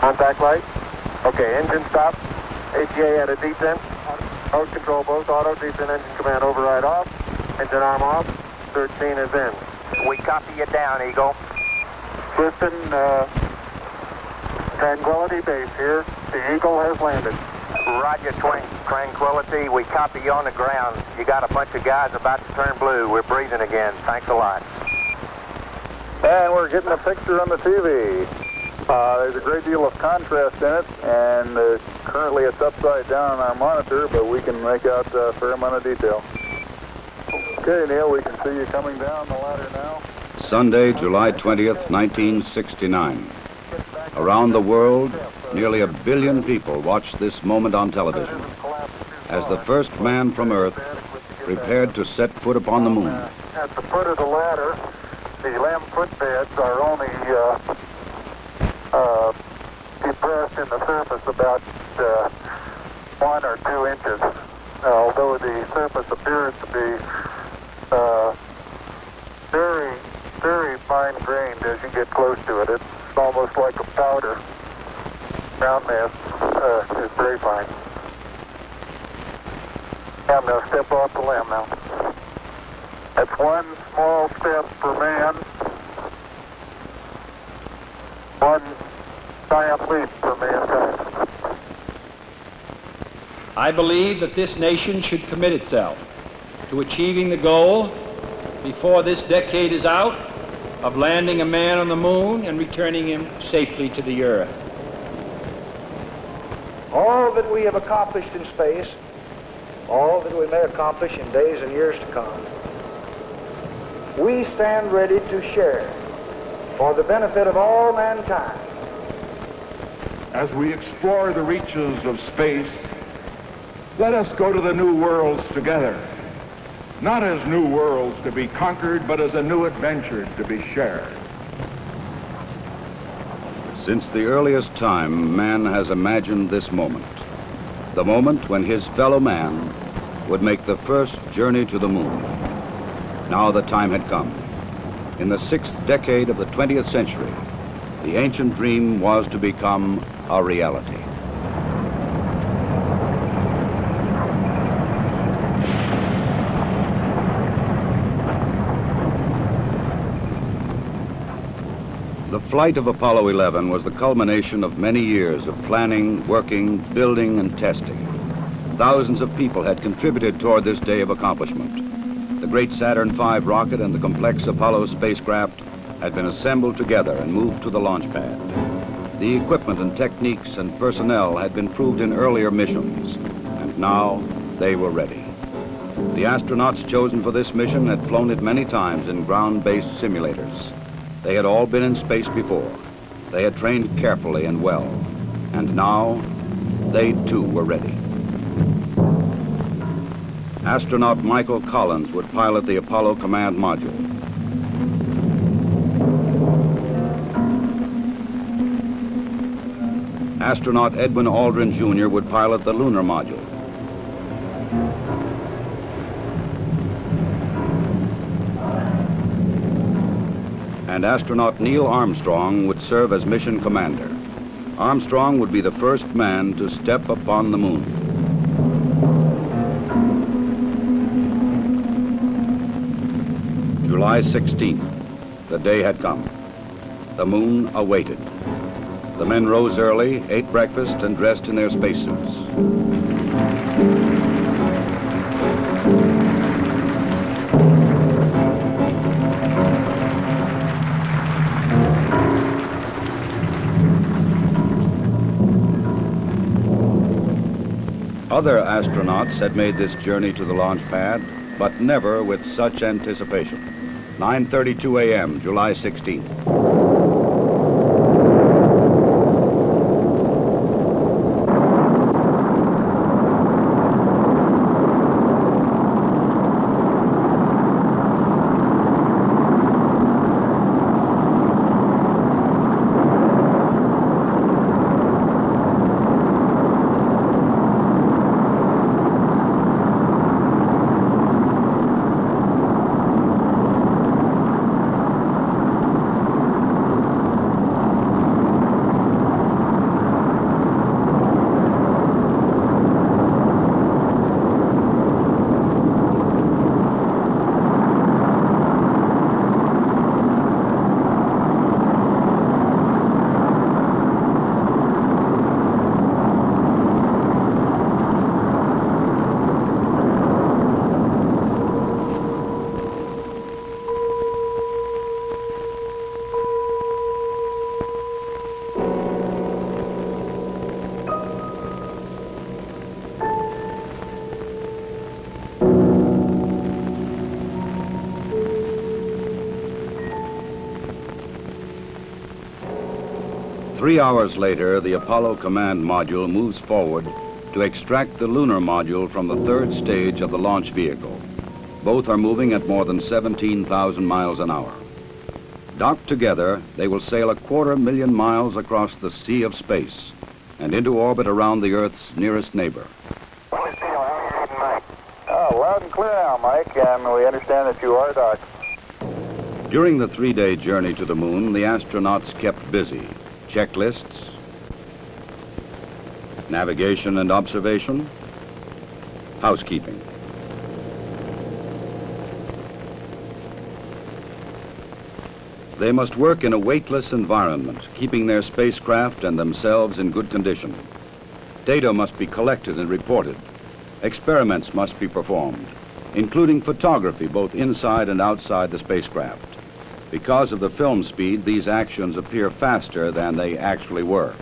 Contact light. Okay, engine stop. ATA at a descent. Mode control both. Auto descent engine command override off. Engine arm off. 13 is in. We copy you down, Eagle. Houston, Tranquility Base here. The Eagle has landed. Roger, Tranquility. We copy you on the ground. You got a bunch of guys about to turn blue. We're breathing again. Thanks a lot. And we're getting a picture on the TV. There's a great deal of contrast in it, and currently it's upside down on our monitor, but we can make out a fair amount of detail. Okay, Neil, we can see you coming down the ladder now. Sunday, July 20th, 1969. Around the world, nearly 1 billion people watched this moment on television as the first man from Earth prepared to set foot upon the moon. At the foot of the ladder, the LEM footbeds are only depressed in the surface about 1 or 2 inches, although the surface appears to be very, very fine-grained as you get close to it. It's almost like a powder. Ground mass is very fine. I'm going to step off the LEM now. That's one small step for man, one giant leap for mankind. I believe that this nation should commit itself to achieving the goal before this decade is out of landing a man on the moon and returning him safely to the Earth. All that we have accomplished in space, all that we may accomplish in days and years to come, we stand ready to share for the benefit of all mankind. As we explore the reaches of space, let us go to the new worlds together, not as new worlds to be conquered, but as a new adventure to be shared. Since the earliest time, man has imagined this moment, the moment when his fellow man would make the first journey to the moon. Now the time had come. In the 6th decade of the 20th century, the ancient dream was to become a reality. The flight of Apollo 11 was the culmination of many years of planning, working, building, and testing. Thousands of people had contributed toward this day of accomplishment. The great Saturn V rocket and the complex Apollo spacecraft had been assembled together and moved to the launch pad. The equipment and techniques and personnel had been proved in earlier missions, and now they were ready. The astronauts chosen for this mission had flown it many times in ground-based simulators. They had all been in space before. They had trained carefully and well, and now they too were ready. Astronaut Michael Collins would pilot the Apollo Command Module. Astronaut Edwin Aldrin, Jr. would pilot the Lunar Module. And astronaut Neil Armstrong would serve as mission commander. Armstrong would be the first man to step upon the moon. July 16th, the day had come. The moon awaited. The men rose early, ate breakfast, and dressed in their spacesuits. Other astronauts had made this journey to the launch pad, but never with such anticipation. 9:32 a.m., July 16th. 3 hours later, the Apollo Command Module moves forward to extract the lunar module from the third stage of the launch vehicle. Both are moving at more than 17,000 miles an hour. Docked together, they will sail 250,000 miles across the sea of space and into orbit around the Earth's nearest neighbor. Oh, loud and clear now, Mike, and we understand that you are docked. During the 3-day journey to the moon, the astronauts kept busy. Checklists, navigation and observation, housekeeping. They must work in a weightless environment, keeping their spacecraft and themselves in good condition. Data must be collected and reported. Experiments must be performed, including photography both inside and outside the spacecraft. Because of the film speed, these actions appear faster than they actually were.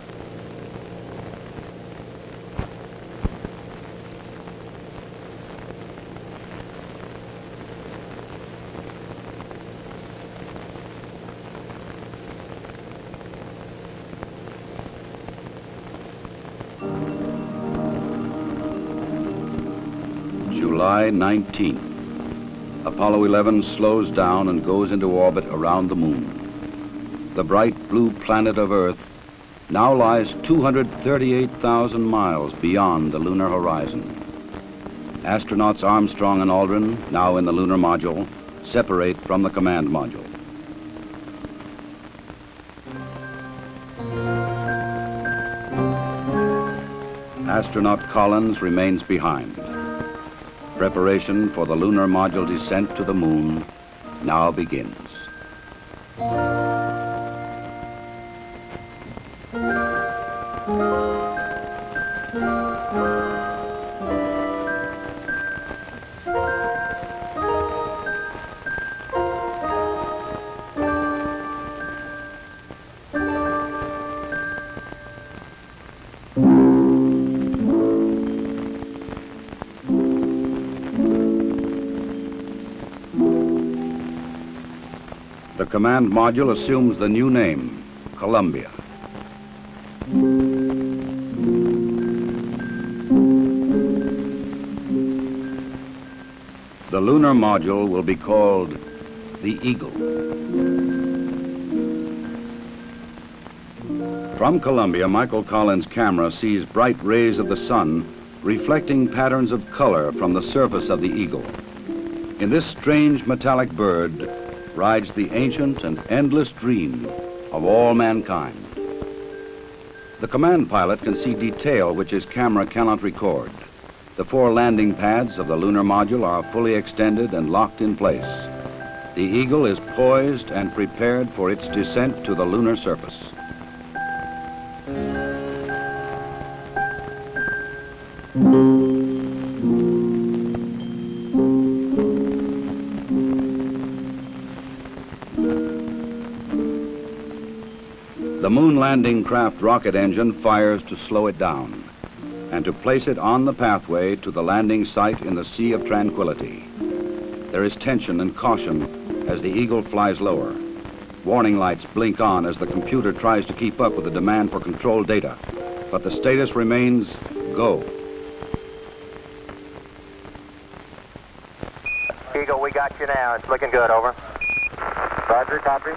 July 19th. Apollo 11 slows down and goes into orbit around the moon. The bright blue planet of Earth now lies 238,000 miles beyond the lunar horizon. Astronauts Armstrong and Aldrin, now in the lunar module, separate from the command module. Astronaut Collins remains behind. Preparation for the lunar module descent to the moon now begins. The command module assumes the new name, Columbia. The lunar module will be called the Eagle. From Columbia, Michael Collins' camera sees bright rays of the sun reflecting patterns of color from the surface of the Eagle. In this strange metallic bird rides the ancient and endless dream of all mankind. The command pilot can see detail which his camera cannot record. The 4 landing pads of the lunar module are fully extended and locked in place. The Eagle is poised and prepared for its descent to the lunar surface. The moon landing craft rocket engine fires to slow it down and to place it on the pathway to the landing site in the Sea of Tranquility. There is tension and caution as the Eagle flies lower. Warning lights blink on as the computer tries to keep up with the demand for control data, but the status remains go. Eagle, we got you now. It's looking good, over. Roger, copy.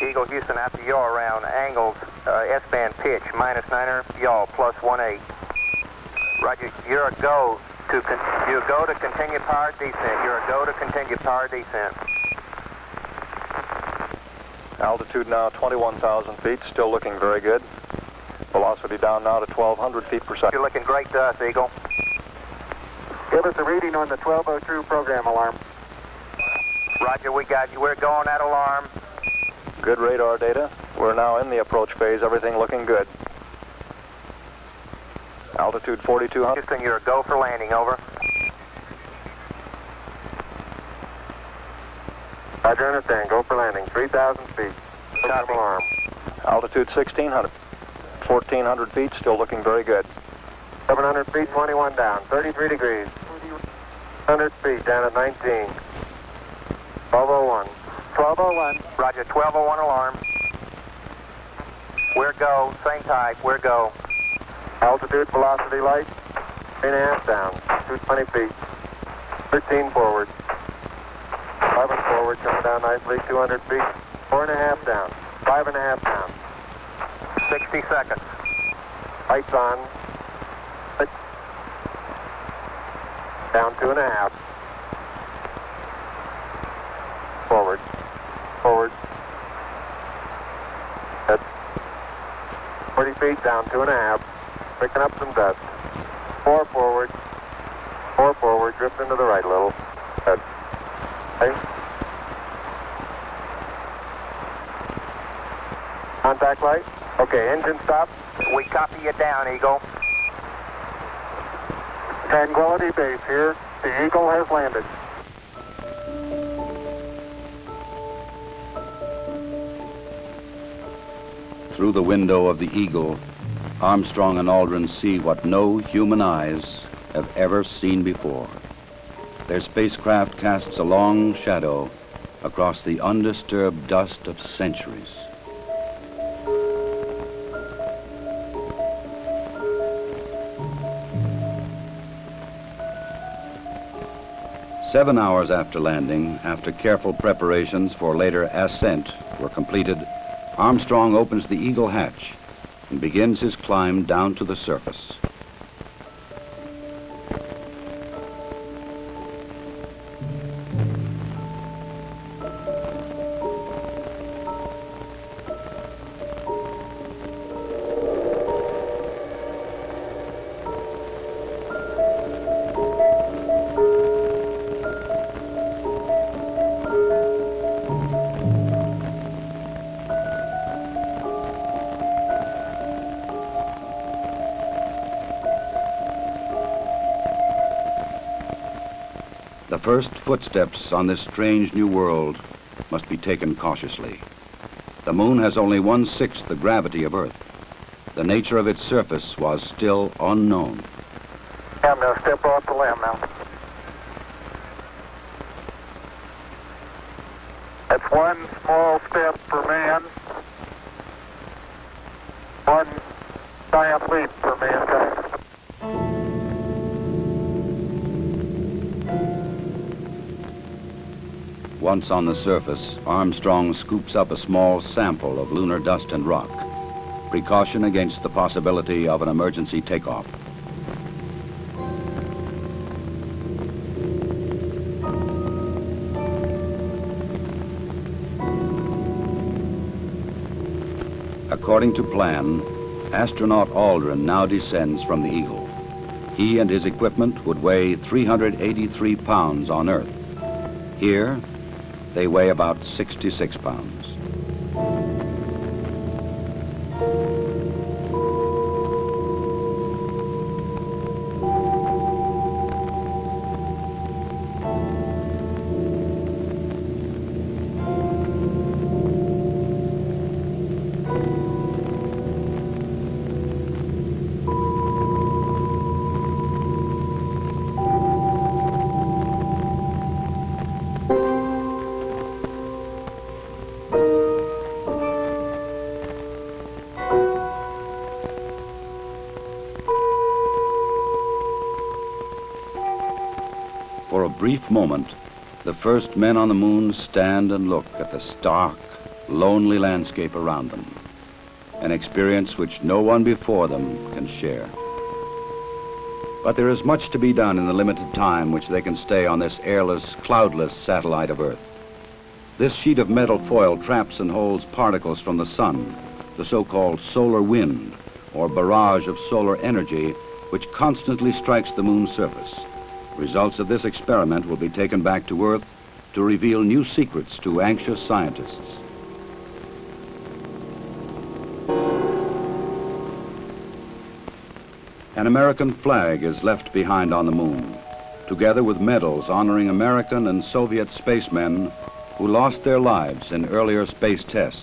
Eagle Houston, after yaw around angles, S-band pitch, -9er, yaw, +18. Roger, you're a go to continue powered descent. You're a go to continue powered descent. Altitude now 21,000 feet, still looking very good. Velocity down now to 1,200 feet per second. You're looking great to us, Eagle. Give us a reading on the 1202 program alarm. Roger, we got you. We're going at alarm. Good radar data. We're now in the approach phase, everything looking good. Altitude 4,200. Houston, you're a go for landing, over. Roger, understand. Go for landing. 3,000 feet. Copy. Alarm. Altitude 1,600. 1,400 feet, still looking very good. 700 feet, 21 down. 33 degrees. 100 feet, down at 19. 1201. 1201. Roger, 1201 alarm. We're go. Same type. We're go. Altitude, velocity, light. 3.5 down. 220 feet. 13 forward. 11 forward, coming down nicely. 200 feet. 4.5 down. 5.5 down. 60 seconds. Lights on. 6. Down 2.5. Forward. Forward. That's 40 feet, down 2.5. Picking up some dust. 4 forward. 4 forward. Drifting to the right a little. Good. Okay. Contact light. Okay, engine stop. We copy you down, Eagle. Tranquility Base here. The Eagle has landed. Through the window of the Eagle, Armstrong and Aldrin see what no human eyes have ever seen before. Their spacecraft casts a long shadow across the undisturbed dust of centuries. Seven hours after landing, after careful preparations for later ascent were completed, Armstrong opens the Eagle hatch and begins his climb down to the surface. The first footsteps on this strange new world must be taken cautiously. The moon has only 1/6 the gravity of Earth. The nature of its surface was still unknown. I'm going to step off the limb now. That's one small step for man, one giant leap for mankind. Once on the surface, Armstrong scoops up a small sample of lunar dust and rock, precaution against the possibility of an emergency takeoff. According to plan, astronaut Aldrin now descends from the Eagle. He and his equipment would weigh 383 pounds on Earth. Here, they weigh about 66 pounds. For a brief moment, the first men on the moon stand and look at the stark, lonely landscape around them, an experience which no one before them can share. But there is much to be done in the limited time which they can stay on this airless, cloudless satellite of Earth. This sheet of metal foil traps and holds particles from the sun, the so-called solar wind, or barrage of solar energy, which constantly strikes the moon's surface. Results of this experiment will be taken back to Earth to reveal new secrets to anxious scientists. An American flag is left behind on the moon, together with medals honoring American and Soviet spacemen who lost their lives in earlier space tests,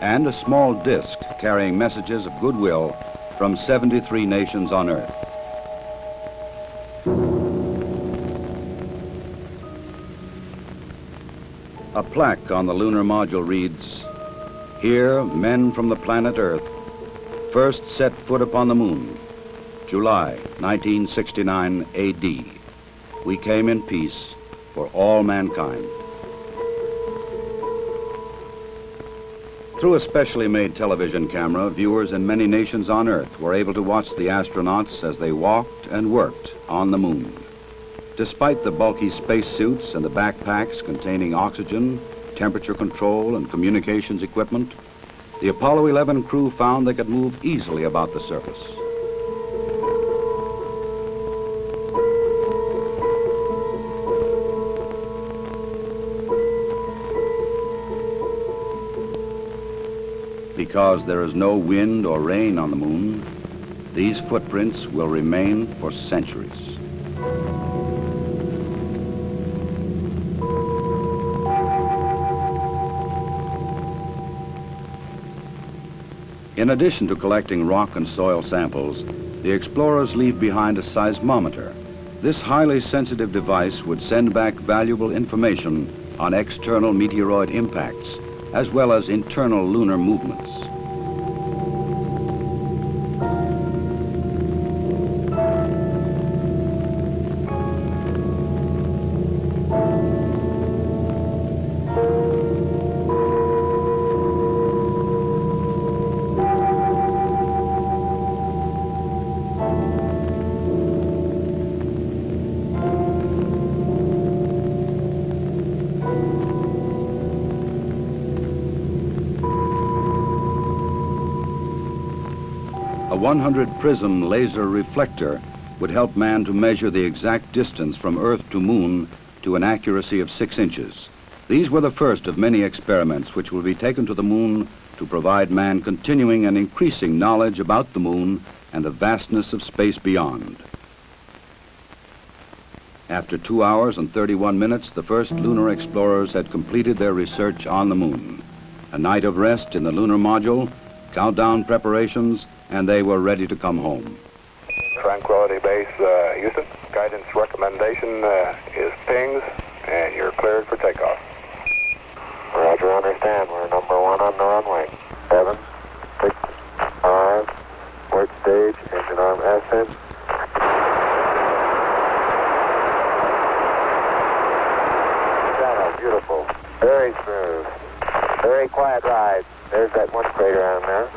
and a small disc carrying messages of goodwill from 73 nations on Earth. A plaque on the lunar module reads, Here, men from the planet Earth first set foot upon the moon, July 1969 AD. We came in peace for all mankind. Through a specially made television camera, viewers in many nations on Earth were able to watch the astronauts as they walked and worked on the moon. Despite the bulky spacesuits and the backpacks containing oxygen, temperature control, and communications equipment, the Apollo 11 crew found they could move easily about the surface. Because there is no wind or rain on the moon, these footprints will remain for centuries. In addition to collecting rock and soil samples, the explorers leave behind a seismometer. This highly sensitive device would send back valuable information on external meteoroid impacts, as well as internal lunar movements. A 100-prism laser reflector would help man to measure the exact distance from Earth to Moon to an accuracy of 6 inches. These were the first of many experiments which will be taken to the Moon to provide man continuing and increasing knowledge about the Moon and the vastness of space beyond. After 2 hours and 31 minutes, the first lunar explorers had completed their research on the Moon. A night of rest in the lunar module, countdown preparations, and they were ready to come home. Tranquility Base, Houston. Guidance recommendation is pings, and you're cleared for takeoff. Roger, understand. We're number 1 on the runway. 7, 6, 5, work stage, engine arm ascent. Beautiful. Very smooth. Very quiet ride. There's that one crater on there.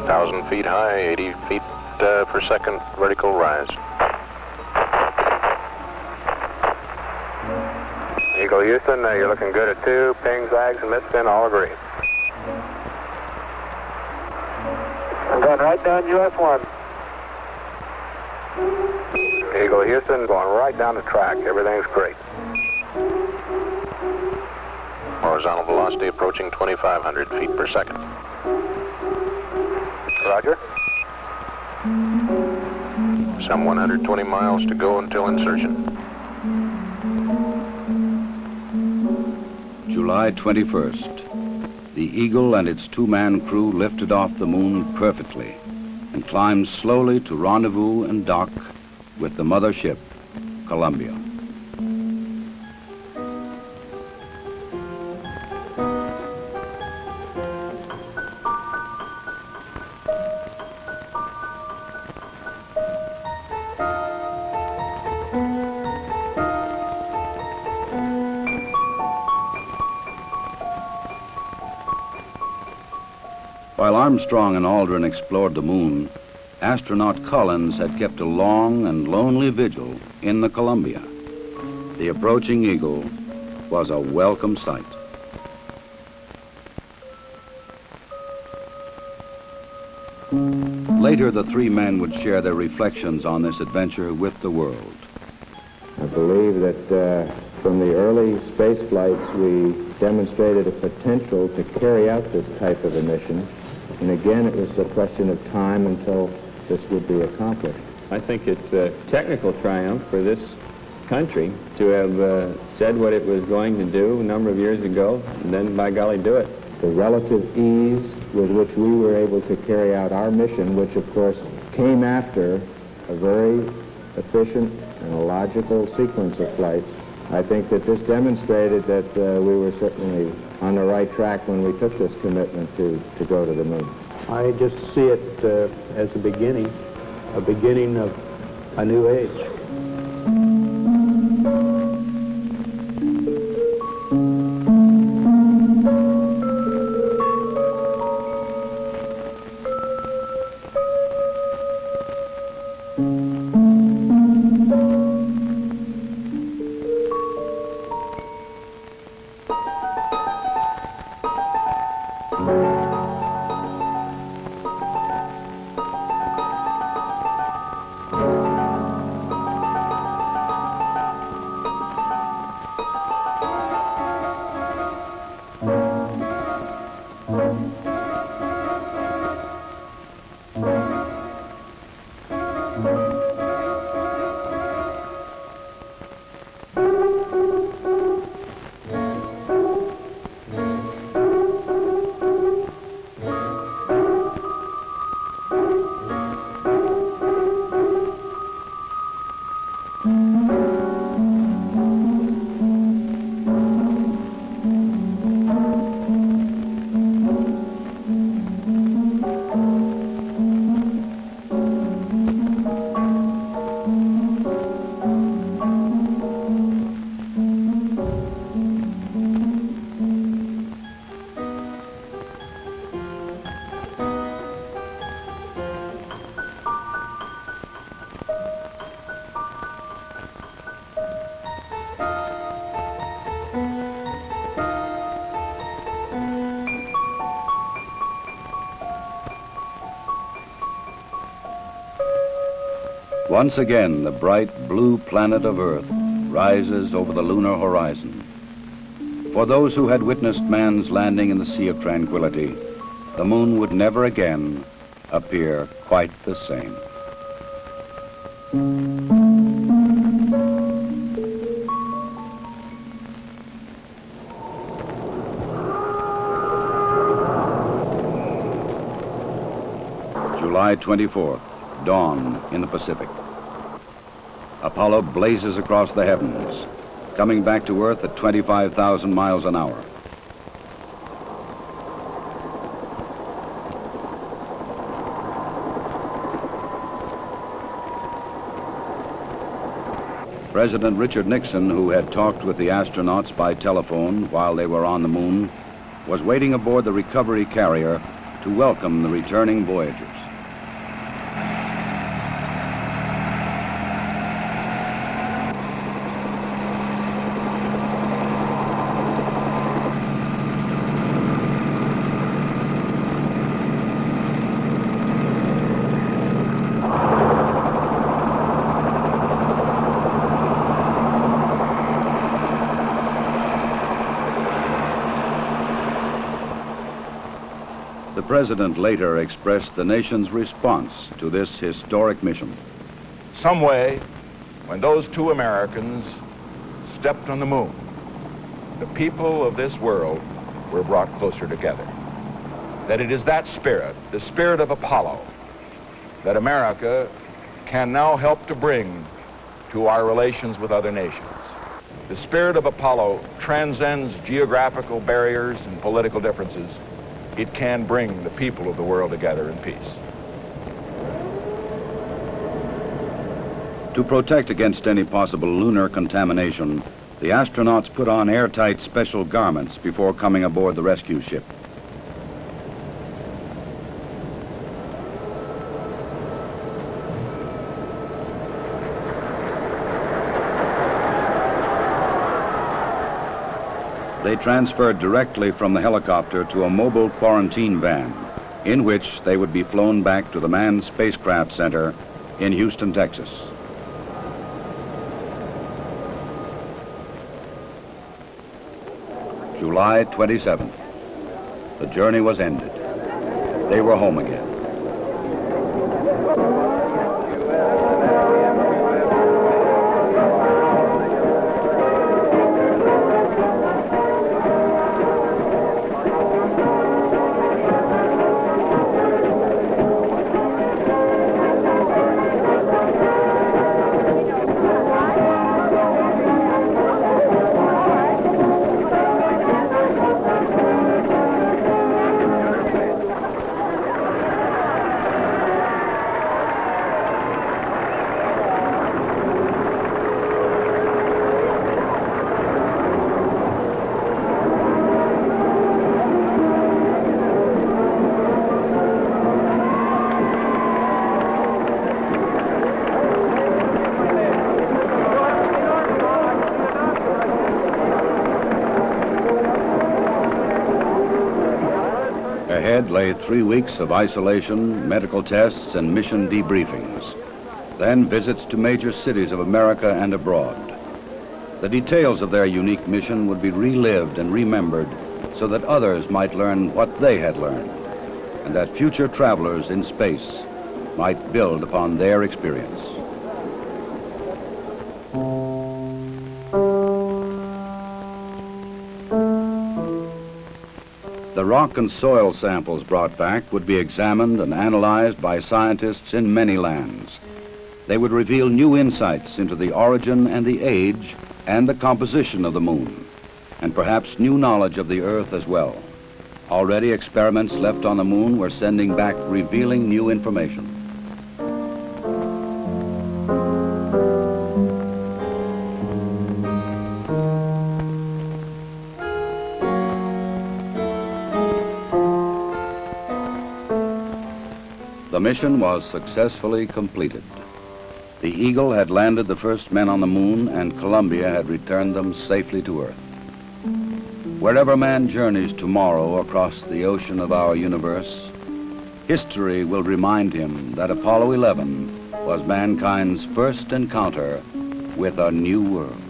1,000 feet high, 80 feet per second vertical rise. Eagle Houston, you're looking good at 2. Ping, zags, and misspin, all agree. I'm going right down US 1. Eagle Houston, going right down the track. Everything's great. Horizontal velocity approaching 2,500 feet per second. Roger. Some 120 miles to go until insertion. July 21st. The Eagle and its 2-man crew lifted off the Moon perfectly and climbed slowly to rendezvous and dock with the mothership, Columbia. While Armstrong and Aldrin explored the Moon, astronaut Collins had kept a long and lonely vigil in the Columbia. The approaching Eagle was a welcome sight. Later, the 3 men would share their reflections on this adventure with the world. I believe that from the early space flights, we demonstrated a potential to carry out this type of a mission. And again, it was a question of time until this would be accomplished. I think it's a technical triumph for this country to have said what it was going to do a number of years ago, and then, by golly, do it. The relative ease with which we were able to carry out our mission, which, of course, came after a very efficient and a logical sequence of flights, I think that this demonstrated that we were certainly on the right track when we took this commitment to go to the moon. I just see it as a beginning of a new age. Once again, the bright blue planet of Earth rises over the lunar horizon. For those who had witnessed man's landing in the Sea of Tranquility, the moon would never again appear quite the same. July 24th, dawn in the Pacific. Apollo blazes across the heavens, coming back to Earth at 25,000 miles an hour. President Richard Nixon, who had talked with the astronauts by telephone while they were on the moon, was waiting aboard the recovery carrier to welcome the returning voyagers. The President later expressed the nation's response to this historic mission. Some way, when those two Americans stepped on the moon, the people of this world were brought closer together. That it is that spirit, the spirit of Apollo, that America can now help to bring to our relations with other nations. The spirit of Apollo transcends geographical barriers and political differences. It can bring the people of the world together in peace. To protect against any possible lunar contamination, the astronauts put on airtight special garments before coming aboard the rescue ship. They transferred directly from the helicopter to a mobile quarantine van, in which they would be flown back to the Manned Spacecraft Center in Houston, Texas. July 27th. The journey was ended. They were home again. Ahead lay 3 weeks of isolation, medical tests, and mission debriefings. Then visits to major cities of America and abroad. The details of their unique mission would be relived and remembered so that others might learn what they had learned, and that future travelers in space might build upon their experience. The rock and soil samples brought back would be examined and analyzed by scientists in many lands. They would reveal new insights into the origin and the age and the composition of the moon, and perhaps new knowledge of the Earth as well. Already experiments left on the moon were sending back revealing new information. The mission was successfully completed. The Eagle had landed the first men on the moon, and Columbia had returned them safely to Earth. Wherever man journeys tomorrow across the ocean of our universe, history will remind him that Apollo 11 was mankind's first encounter with a new world.